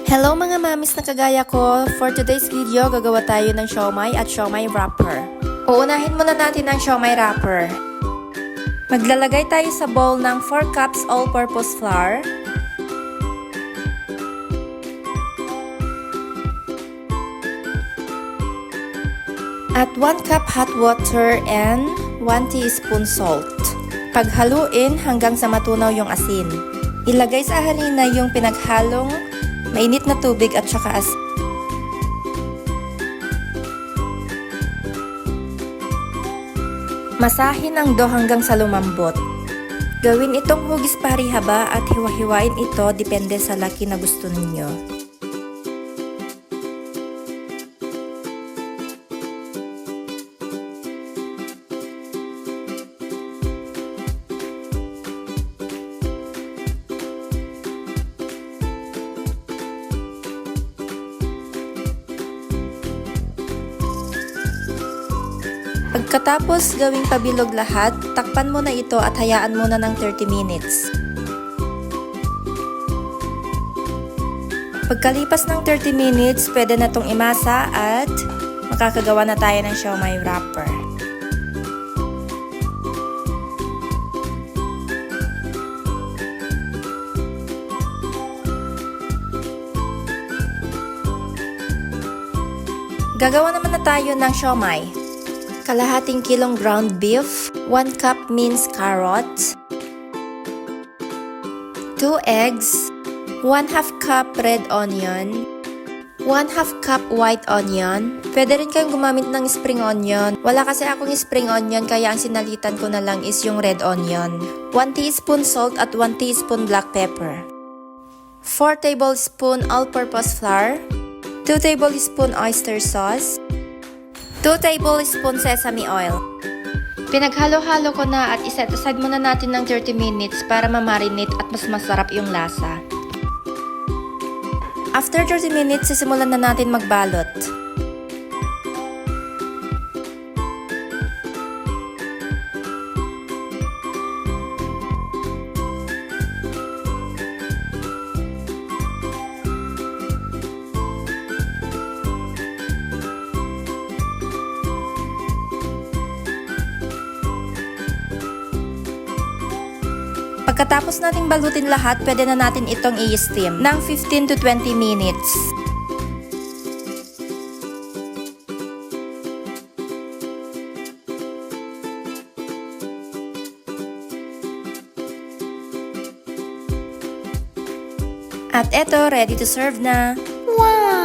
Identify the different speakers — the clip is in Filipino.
Speaker 1: Hello mga mamis na kagaya ko! For today's video, gagawa tayo ng siomai at siomai wrapper. Uunahin muna natin ang siomai wrapper. Maglalagay tayo sa bowl ng 4 cups all-purpose flour, at 1 cup hot water and 1 teaspoon salt. Paghaluin hanggang sa matunaw yung asin. Ilagay sa harina yung pinaghalong mainit na tubig at saka asin. Masahin ang dough hanggang sa lumambot. Gawin itong hugis pari-haba at hiwa-hiwain ito depende sa laki na gusto ninyo. Pagkatapos gawing pabilog lahat, takpan mo na ito at hayaan muna ng 30 minutes. Pagkalipas ng 30 minutes, pwede na itong imasa at makakagawa na tayo ng siomai wrapper. Gagawa naman na tayo ng siomai. Kalahating kilong ground beef, 1 cup minced carrots, 2 eggs, 1/2 cup red onion, 1/2 cup white onion. Pwede rin kayong gumamit ng spring onion. Wala kasi akong spring onion kaya ang sinalitan ko na lang is yung red onion. 1 teaspoon salt at 1 teaspoon black pepper. 4 tablespoon all-purpose flour, 2 tablespoon oyster sauce, 2 tablespoon sesame oil. Pinaghalo-halo ko na at iset aside muna natin ng 30 minutes para ma-marinate at mas masarap yung lasa. After 30 minutes, sisimulan na natin magbalot. Pagkatapos nating balutin lahat, pwede na natin itong i-steam ng 15 to 20 minutes. At eto, ready to serve na! Wow!